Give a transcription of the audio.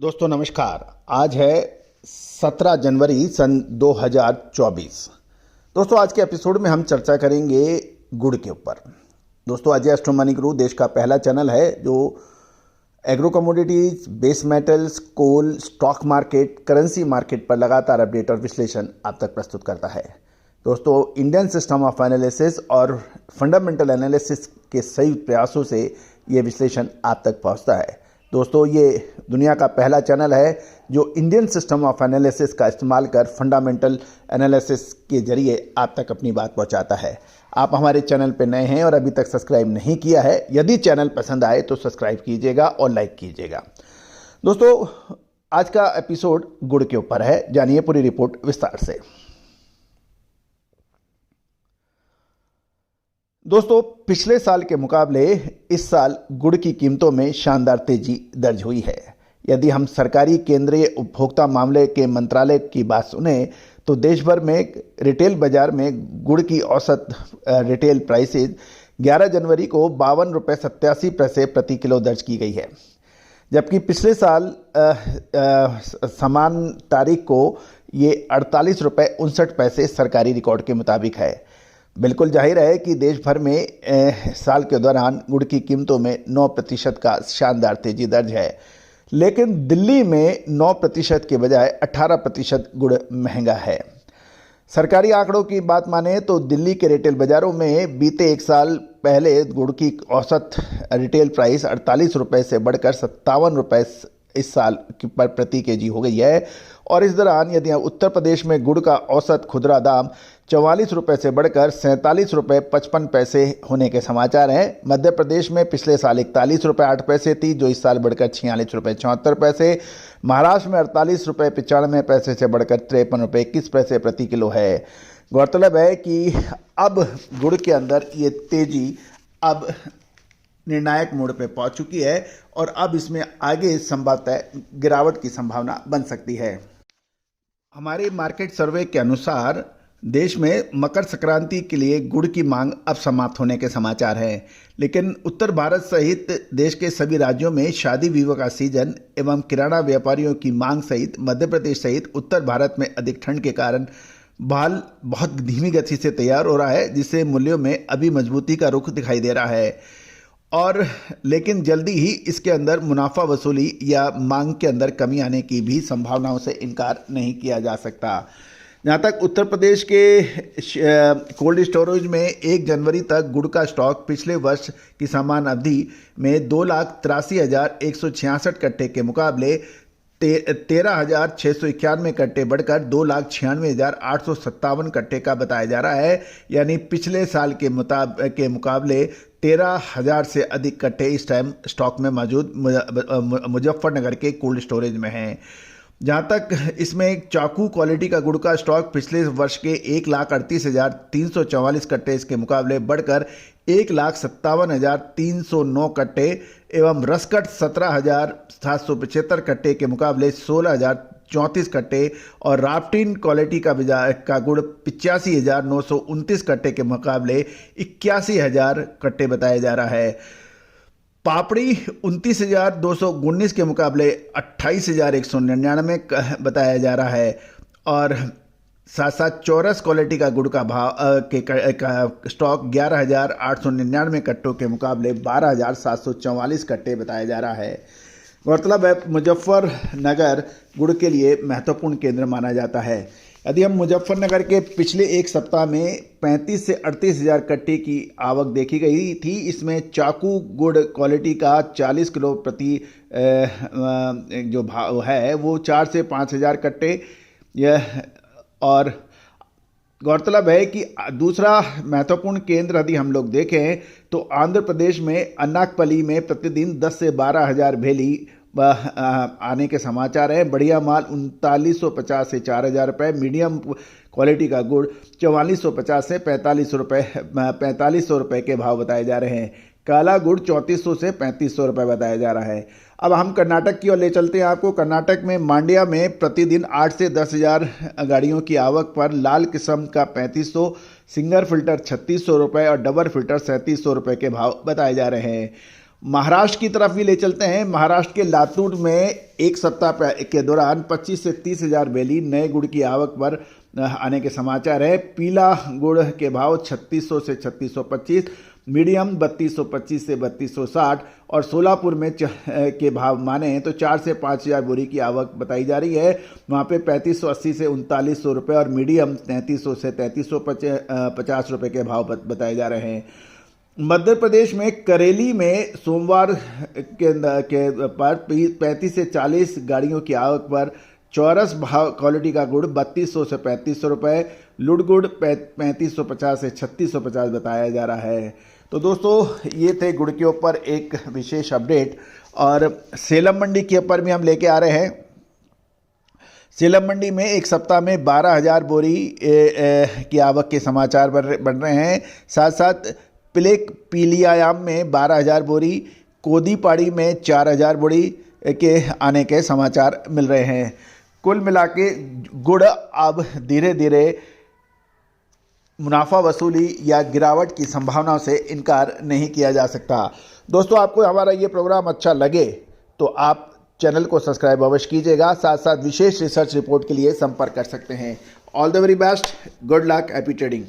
दोस्तों नमस्कार। आज है 17 जनवरी सन 2024। दोस्तों आज के एपिसोड में हम चर्चा करेंगे गुड़ के ऊपर। दोस्तों अजय एस्ट्रो मनी गुरु देश का पहला चैनल है जो एग्रो कमोडिटीज, बेस मेटल्स, कोल, स्टॉक मार्केट, करेंसी मार्केट पर लगातार अपडेट और विश्लेषण आप तक प्रस्तुत करता है। दोस्तों इंडियन सिस्टम ऑफ एनालिसिस और फंडामेंटल एनालिसिस के संयुक्त प्रयासों से ये विश्लेषण आप तक पहुंचता है। दोस्तों ये दुनिया का पहला चैनल है जो इंडियन सिस्टम ऑफ एनालिसिस का इस्तेमाल कर फंडामेंटल एनालिसिस के जरिए आप तक अपनी बात पहुंचाता है। आप हमारे चैनल पर नए हैं और अभी तक सब्सक्राइब नहीं किया है, यदि चैनल पसंद आए तो सब्सक्राइब कीजिएगा और लाइक कीजिएगा। दोस्तों आज का एपिसोड गुड़ के ऊपर है, जानिए पूरी रिपोर्ट विस्तार से। दोस्तों पिछले साल के मुकाबले इस साल गुड़ की कीमतों में शानदार तेजी दर्ज हुई है। यदि हम सरकारी केंद्रीय उपभोक्ता मामले के मंत्रालय की बात सुने तो देश भर में रिटेल बाजार में गुड़ की औसत रिटेल प्राइसेज 11 जनवरी को 52 रुपये 87 पैसे प्रति किलो दर्ज की गई है, जबकि पिछले साल समान तारीख को ये 48 रुपये 59 पैसे सरकारी रिकॉर्ड के मुताबिक है। बिल्कुल जाहिर है कि देश भर में साल के दौरान गुड़ की कीमतों में 9% का शानदार तेजी दर्ज है, लेकिन दिल्ली में 9% के बजाय 18% गुड़ महंगा है। सरकारी आंकड़ों की बात माने तो दिल्ली के रिटेल बाजारों में बीते एक साल पहले गुड़ की औसत रिटेल प्राइस 48 रुपये से बढ़कर 57 रुपये इस साल पर प्रति केजी हो गई है। और इस दौरान यदि उत्तर प्रदेश में गुड़ का औसत खुदरा दाम 44 रुपये से बढ़कर 47 रुपये 55 पैसे होने के समाचार हैं। मध्य प्रदेश में पिछले साल 41 रुपये 8 पैसे थी, जो इस साल बढ़कर 46 रुपये 74 पैसे। महाराष्ट्र में 48 रुपये 95 पैसे से बढ़कर 53 रुपये 21 पैसे प्रति किलो है। गौरतलब है कि अब गुड़ के अंदर ये तेजी अब निर्णायक मोड़ पे पहुंच चुकी है और अब इसमें आगे संभवतः गिरावट की संभावना बन सकती है। हमारे मार्केट सर्वे के अनुसार देश में मकर संक्रांति के लिए गुड़ की मांग अब समाप्त होने के समाचार हैं, लेकिन उत्तर भारत सहित देश के सभी राज्यों में शादी विवाह का सीजन एवं किराना व्यापारियों की मांग सहित मध्य प्रदेश सहित उत्तर भारत में अधिक ठंड के कारण माल बहुत धीमी गति से तैयार हो रहा है, जिससे मूल्यों में अभी मजबूती का रुख दिखाई दे रहा है। और लेकिन जल्दी ही इसके अंदर मुनाफा वसूली या मांग के अंदर कमी आने की भी संभावनाओं से इनकार नहीं किया जा सकता। जहाँ तक उत्तर प्रदेश के कोल्ड स्टोरेज में 1 जनवरी तक गुड़ का स्टॉक पिछले वर्ष की समान अवधि में 2,83,166 कट्टे के मुकाबले 13,691 कट्टे बढ़कर 2,96,857 कट्टे का बताया जा रहा है। यानी पिछले साल के मुकाबले 13,000 से अधिक कट्टे इस टाइम स्टॉक में मौजूद मुजफ्फरनगर के कोल्ड स्टोरेज में हैं। जहाँ तक इसमें चाकू क्वालिटी का गुड़ का स्टॉक पिछले वर्ष के 1,38,344 कट्टे इसके मुकाबले बढ़कर 1,57,309 कट्टे एवं रसकट 17,775 कट्टे के मुकाबले 16,034 कट्टे और राफ्टिन क्वालिटी का गुड़ 85,929 कट्टे के मुकाबले 81,000 कट्टे बताया जा रहा है। पापड़ी 29,219 के मुकाबले 28,199 बताया जा रहा है और साथ साथ चौरस क्वालिटी का गुड़ का भाव का स्टॉक 11,899 कट्टों के मुकाबले 12,744 कट्टे बताया जा रहा है। गौरतलब है मुजफ्फरनगर गुड़ के लिए महत्वपूर्ण केंद्र माना जाता है। यदि हम मुजफ्फरनगर के पिछले एक सप्ताह में 35 से 38 हज़ार कट्टे की आवक देखी गई थी, इसमें चाकू गुड़ क्वालिटी का 40 किलो प्रति जो भाव है वो 4 से 5 हज़ार कट्टे। यह और गौरतलब है कि दूसरा महत्वपूर्ण केंद्र यदि हम लोग देखें तो आंध्र प्रदेश में अन्नाकपली में प्रतिदिन 10 से 12 हज़ार भेली आने के समाचार हैं। बढ़िया माल 3950 से 4,000 रुपये, मीडियम क्वालिटी का गुड़ 4450 से 4500 रुपये के भाव बताए जा रहे हैं। काला गुड़ 3400 से 3500 रुपये बताया जा रहा है। अब हम कर्नाटक की ओर ले चलते हैं आपको। कर्नाटक में मांड्या में प्रतिदिन 8 से 10 हज़ार गाड़ियों की आवक पर लाल किस्म का 3500, सिंगर फिल्टर 3600 रुपये और डबल फिल्टर 3700 रुपये के भाव बताए जा रहे हैं। महाराष्ट्र की तरफ भी ले चलते हैं। महाराष्ट्र के लातूर में एक सप्ताह के दौरान 25 से 30 हजार बैली नए गुड़ की आवक पर आने के समाचार है। पीला गुड़ के भाव 3600 से 3625, मीडियम 3225 से 3260 और सोलापुर में के भाव माने तो 4 से 5000 बोरी की आवक बताई जा रही है। वहाँ पे 3580 से 3900 रुपये और मीडियम 3300 से 3350 रुपये के भाव बताए जा रहे हैं। मध्य प्रदेश में करेली में सोमवार के पर 35 से 40 गाड़ियों की आवक पर चौरस भाव क्वालिटी का गुड़ 3200 से 3500 रुपये, लुड़ गुड़ 3550 से 3650 बताया जा रहा है। तो दोस्तों ये थे गुड़ के ऊपर एक विशेष अपडेट। और सेलम मंडी के ऊपर भी हम लेके आ रहे हैं। सेलम मंडी में एक सप्ताह में 12,000 बोरी की आवक के समाचार बन रहे हैं। साथ साथ पीलियायाम में 12,000 बोरी, कोदीपाड़ी में 4,000 बोरी के आने के समाचार मिल रहे हैं। कुल मिला के गुड़ अब धीरे धीरे मुनाफा वसूली या गिरावट की संभावनाओं से इनकार नहीं किया जा सकता। दोस्तों, आपको हमारा ये प्रोग्राम अच्छा लगे तो आप चैनल को सब्सक्राइब अवश्य कीजिएगा। साथ साथ विशेष रिसर्च रिपोर्ट के लिए संपर्क कर सकते हैं। All the very best, good luck, happy trading.